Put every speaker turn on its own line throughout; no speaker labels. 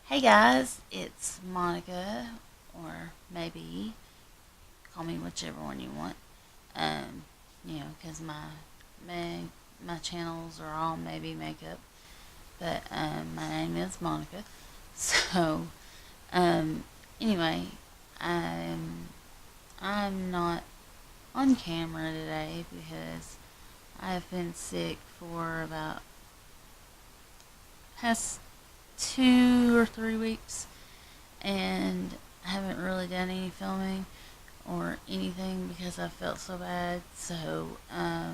Hey guys, it's Monica, or maybe call me whichever one you want. Um, because my channels are all maybe makeup, but my name is Monica. So um, anyway, I'm I'm not on camera today because I've been sick for about past 2 or 3 weeks, and I haven't really done any filming or anything because I felt so bad. So I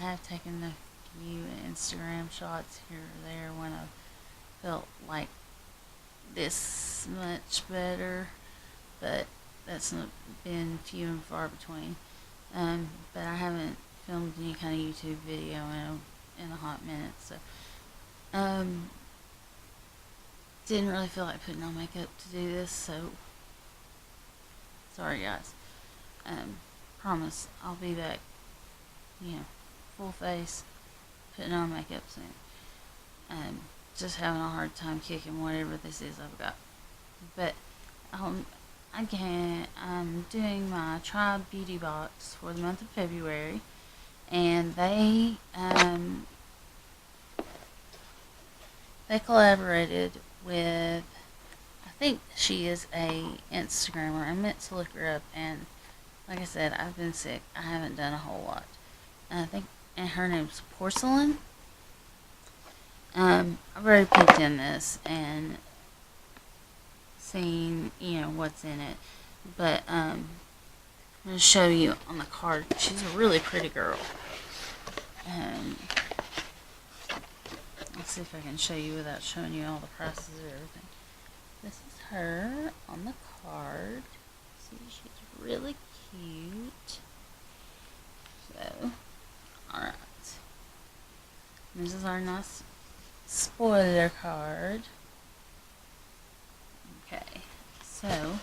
have taken a few Instagram shots here or there when I felt like this much better, but that's not been few and far between. But I haven't filmed any kind of YouTube video in a hot minute, so um, didn't really feel like putting on makeup to do this. So sorry, guys. Um, Promise I'll be back, full face, putting on makeup soon. Um, just having a hard time kicking whatever this is I've got. But I'm doing my Tribe Beauty Box for the month of February, and they collaborated with, I think she is a Instagrammer. I meant to look her up, and like I said, I've been sick. I haven't done a whole lot. I think, and her name's Porcelain. I've already picked in this and seen, what's in it. But I'm going to show you on the card. She's a really pretty girl. Um, let's see if I can show you without showing you all the prices of everything. This is her on the card. See, she's really cute. So, alright. This is our nice spoiler card. Okay, so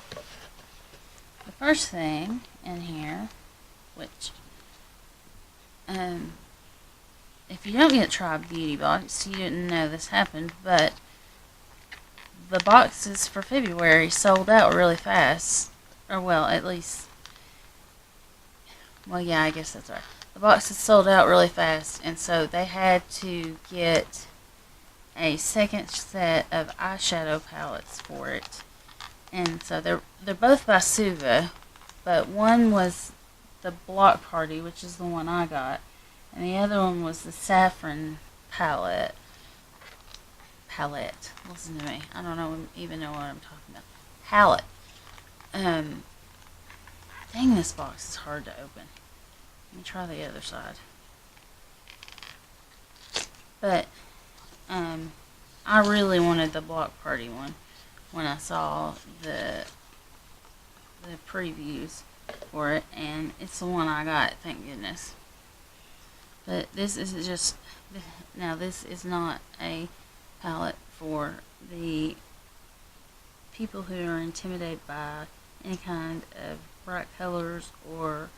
the first thing in here, which if you don't get Tribe Beauty Box, you didn't know this happened, but the boxes for February sold out really fast. Or, well, at least, well, yeah, I guess that's right. The boxes sold out really fast, and so they had to get a second set of eyeshadow palettes for it. And so they're both by Suva, but one was the Block Party, which is the one I got, and the other one was the Saffron palette. Listen to me. I don't even know what I'm talking about. Palette. Dang, this box is hard to open. Let me try the other side. But I really wanted the Block Party one when I saw the previews for it, and it's the one I got, thank goodness. But this is just, now this is not a palette for the people who are intimidated by any kind of bright colors, or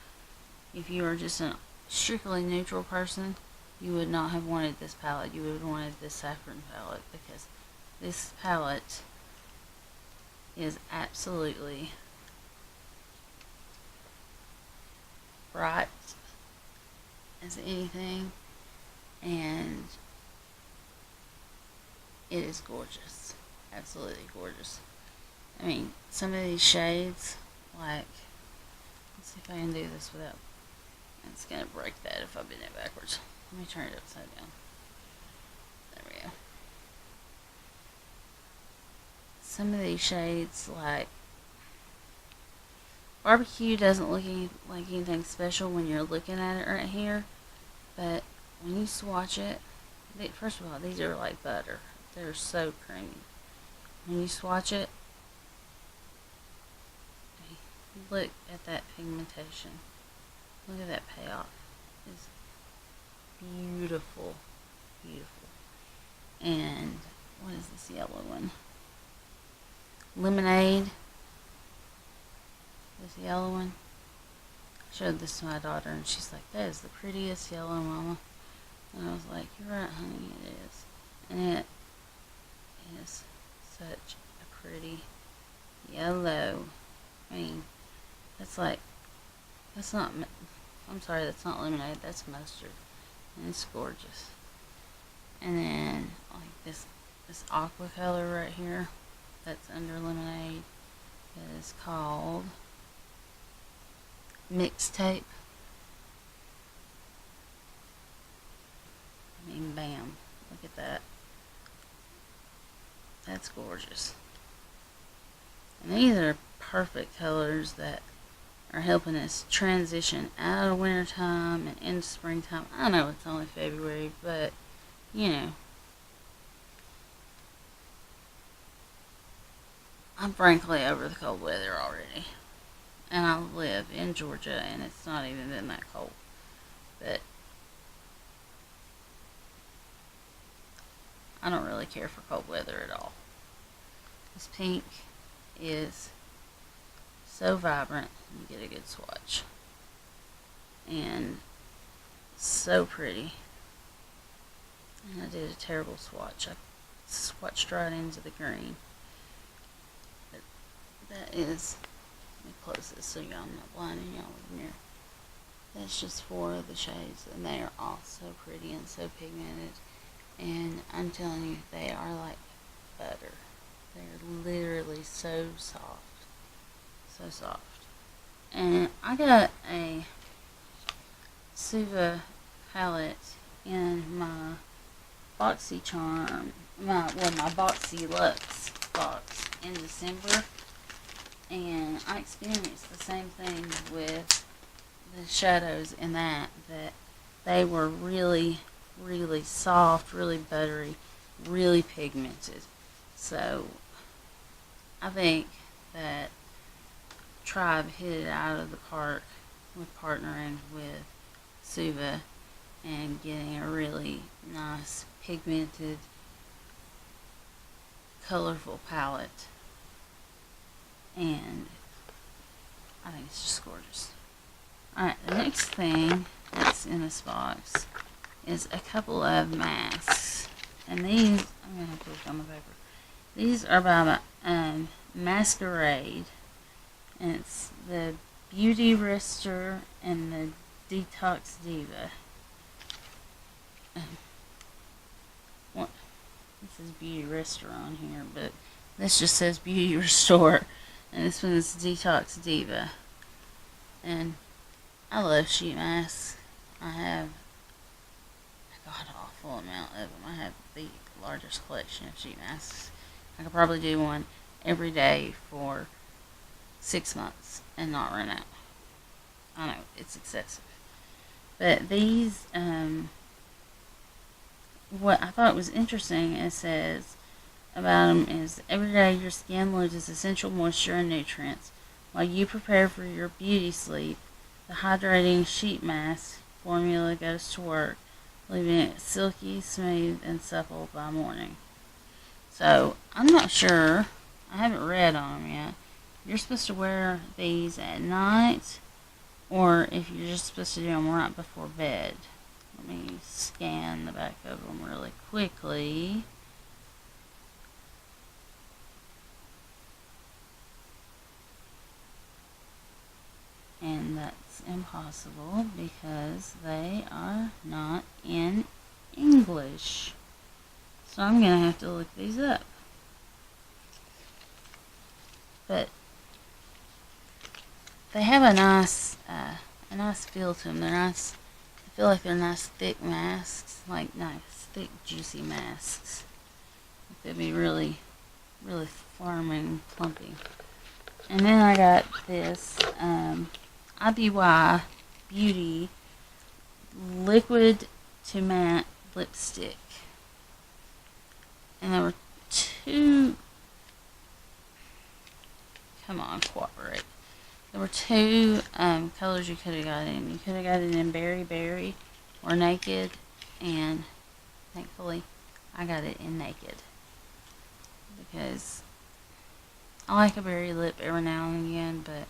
if you are just a strictly neutral person, you would not have wanted this palette. You would have wanted this Saffron palette, because this palette is absolutely bright as anything, and it is gorgeous. Absolutely gorgeous. I mean, some of these shades, like, let's see if I can do this without, it's going to break that if I bend it backwards. Let me turn it upside down. There we go. Some of these shades, like barbecue, doesn't look like anything special when you're looking at it right here, but when you swatch it, first of all, these are like butter. They're so creamy. When you swatch it, look at that pigmentation. Look at that payoff. It's beautiful. Beautiful. And what is this yellow one? Lemonade. This yellow one. I showed this to my daughter, and she's like, that is the prettiest yellow, Mama. And I was like, you're right, honey, it is. And it is so such a pretty yellow. I mean, that's like, that's not, I'm sorry, that's not lemonade, that's mustard. And it's gorgeous. And then, like this aqua color right here, that's under lemonade, is called Mixtape. I mean, bam. Look at that. That's gorgeous. And these are perfect colors that are helping us transition out of wintertime and into springtime. I know it's only February, but, you know, I'm frankly over the cold weather already. And I live in Georgia, and it's not even been that cold. But I don't really care for cold weather at all. This pink is so vibrant, you get a good swatch. And so pretty. And I did a terrible swatch. I swatched right into the green. But that is, let me close this so y'all I'm not blinding y'all with the mirror. That's just 4 of the shades, and they are all so pretty and so pigmented. And I'm telling you, they are like butter. They're literally so soft. So soft. And I got a Suva palette in my Boxy Charm, my Boxy Luxe box in December. And I experienced the same thing with the shadows in that they were really, really soft, really buttery, really pigmented. So I think that Tribe hit it out of the park with partnering with Suva and getting a really nice pigmented, colorful palette. And I think it's just gorgeous. Alright, the next thing that's in this box is a couple of masks. And these, I'm going to have to look on the paper. These are by Maskeraide. And it's the Beauty Rester and the Detox Diva. This is Beauty Rester on here, but this just says Beauty Restore. And this one is Detox Diva. And I love sheet masks. I have a god awful amount of them. I have the largest collection of sheet masks. I could probably do one every day for 6 months and not run out. I know, it's excessive. But these, what I thought was interesting, it says about them is every day your skin loses essential moisture and nutrients. While you prepare for your beauty sleep, the hydrating sheet mask formula goes to work, leaving it silky, smooth, and supple by morning. So, I'm not sure. I haven't read on them yet. You're supposed to wear these at night, or if you're just supposed to do them right before bed. Let me scan the back of them really quickly. And that's impossible because they are not in English. So I'm going to have to look these up. But they have a nice feel to them. They're nice. I feel like they're nice thick masks, like nice thick juicy masks. They'd be really, really firm and plumpy. And then I got this IBY Beauty Liquid to Matte Lipstick. And there were 2, come on, cooperate. There were 2 colors you could have got in. You could have got it in Berry Berry or Naked, and thankfully I got it in Naked. Because I like a berry lip every now and again, but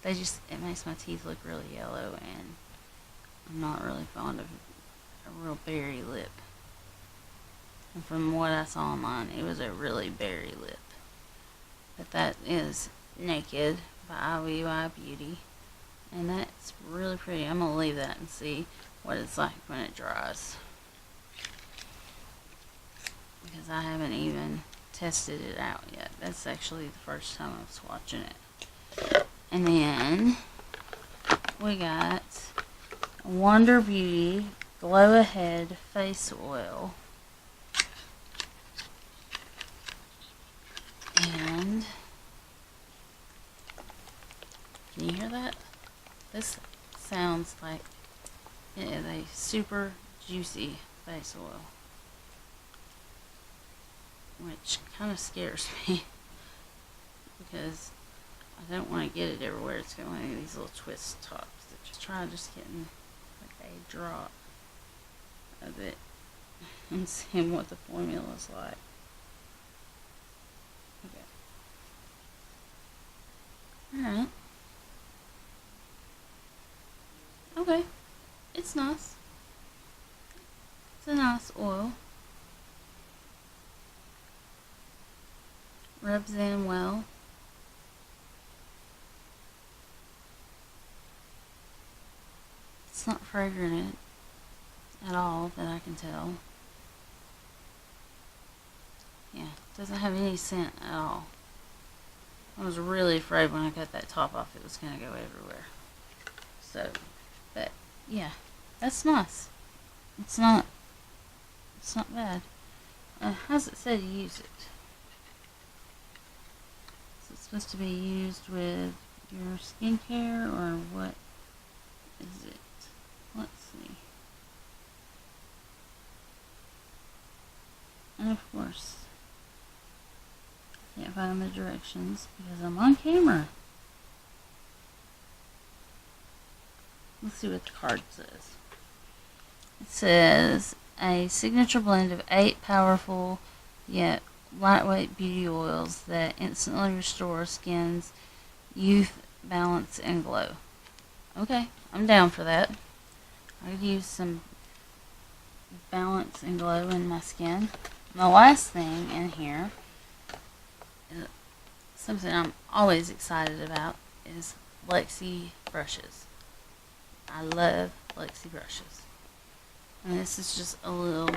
it makes my teeth look really yellow, and I'm not really fond of a real berry lip. And from what I saw online, it was a really berry lip. But that is Naked by IWI Beauty. And that's really pretty. I'm going to leave that and see what it's like when it dries. Because I haven't even tested it out yet. That's actually the first time I was watching it. And then we got Wonder Beauty Glow Ahead Face Oil. And can you hear that? This sounds like it is a super juicy face oil, which kind of scares me because I don't want to get it everywhere. It's got one of these little twist tops. Just try just getting like a drop of it and seeing what the formula is like. Okay. Alright. Okay. It's nice. It's a nice oil. Rubs in well. It's not fragrant at all that I can tell. Yeah, it doesn't have any scent at all. I was really afraid when I cut that top off it was going to go everywhere. So, but yeah, that's nice. It's not bad. How's it say to use it? Is it supposed to be used with your skincare or what is it? Let's see. And of course, I can't find the directions because I'm on camera. Let's see what the card says. It says, a signature blend of 8 powerful yet lightweight beauty oils that instantly restore skin's youth, balance, and glow. Okay, I'm down for that. I could use some balance and glow in my skin. The last thing in here, something I'm always excited about, is Luxie brushes. I love Luxie brushes. And this is just a little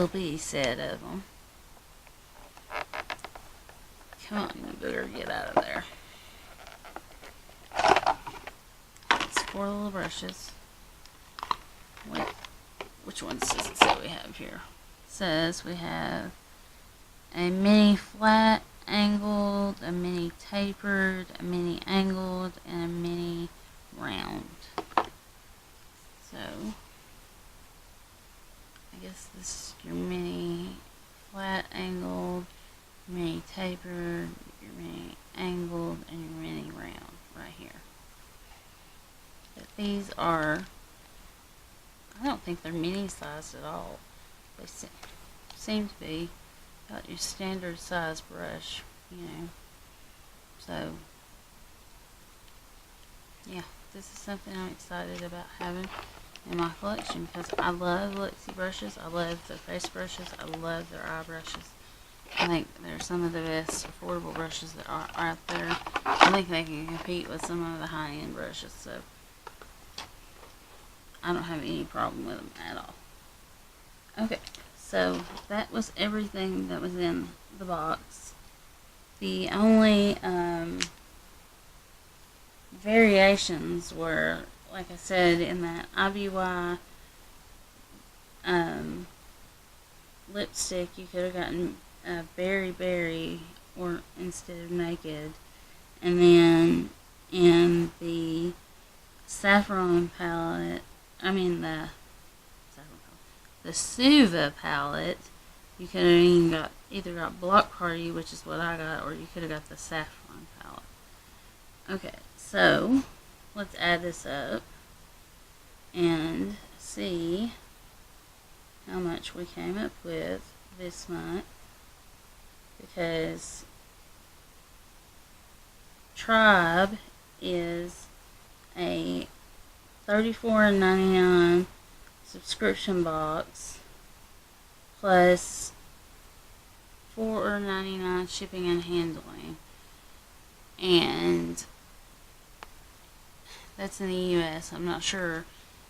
bitty set of them. Come on, you better get out of there. It's 4 little brushes. Wait, which ones does it say we have here? It says we have a mini flat angled, a mini tapered, a mini angled, and a mini round. So, I guess this is your mini flat angled, mini tapered, your mini angled, and your mini round right here. But these are, I don't think they're mini sized at all. They seem to be about your standard size brush, you know. So, yeah, this is something I'm excited about having in my collection because I love Luxie brushes. I love their face brushes. I love their eye brushes. I think they're some of the best affordable brushes that are out there. I think they can compete with some of the high-end brushes, so I don't have any problem with them at all. Okay, so that was everything that was in the box. The only variations were, like I said, in that IBY lipstick, you could have gotten Berry or instead of Naked, and then in the saffron palette, the Suva palette, you could have either got Block Party, which is what I got, or you could have got the saffron palette. Okay, so let's add this up and see how much we came up with this month, because Tribe is a $34.99 subscription box, plus $4.99 shipping and handling. And that's in the U.S. I'm not sure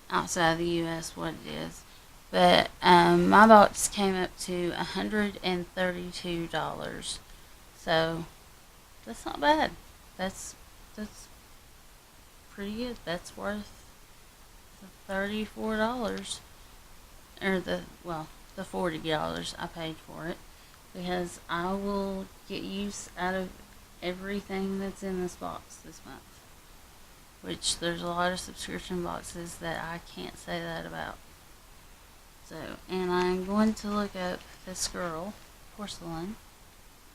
outside of the U.S. what it is. But my box came up to $132. So that's not bad. That's pretty good. That's worth the $34, or the $40 I paid for it, because I will get use out of everything that's in this box this month. Which there's a lot of subscription boxes that I can't say that about. So, and I'm going to look up this girl, Porcelain,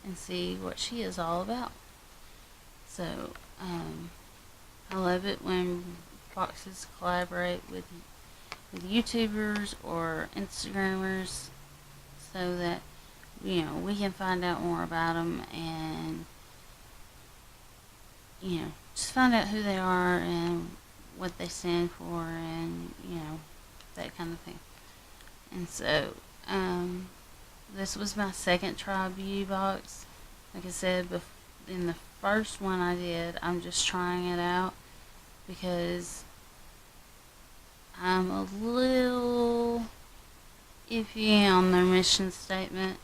and see what she is all about. So, I love it when boxes collaborate with YouTubers or Instagrammers, so that we can find out more about them, and just find out who they are and what they stand for, and that kind of thing. And so, this was my second try beauty box. Like I said, in the first one I did, I'm just trying it out because I'm a little iffy on their mission statement,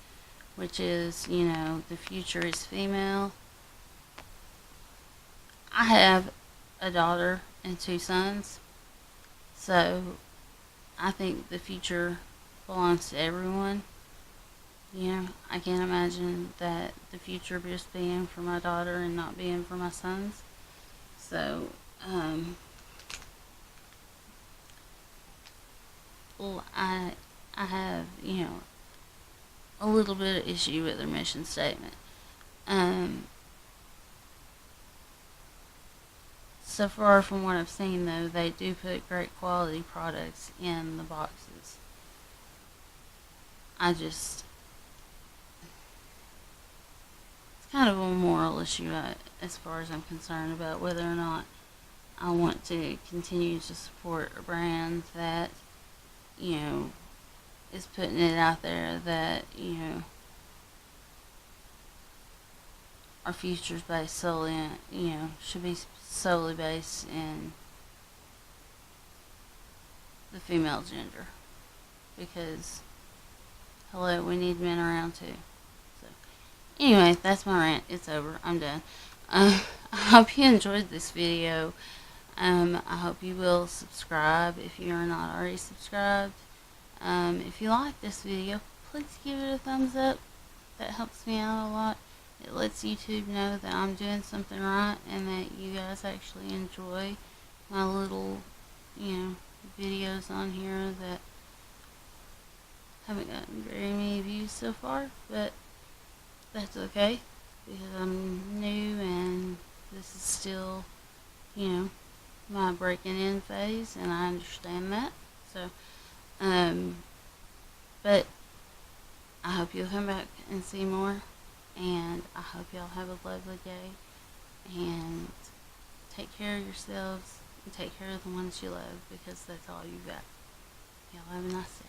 which is, the future is female. I have a daughter and 2 sons, so I think the future belongs to everyone. I can't imagine that the future just being for my daughter and not being for my sons. So, I have, a little bit of issue with their mission statement. So far from what I've seen, though, they do put great quality products in the boxes. It's kind of a moral issue as far as I'm concerned about whether or not I want to continue to support a brand that, is putting it out there that, our future's based solely on, should be solely based in the female gender. Because, hello, we need men around too. So, anyway, that's my rant. It's over. I'm done. I hope you enjoyed this video. I hope you will subscribe if you are not already subscribed. If you like this video, please give it a thumbs up. That helps me out a lot. It lets YouTube know that I'm doing something right and that you guys actually enjoy my little, videos on here that haven't gotten very many views so far, but that's okay because I'm new and this is still, my breaking in phase, and I understand that. So, but I hope you'll come back and see more. And I hope y'all have a lovely day, and take care of yourselves and take care of the ones you love, because that's all you got. Y'all have a nice day.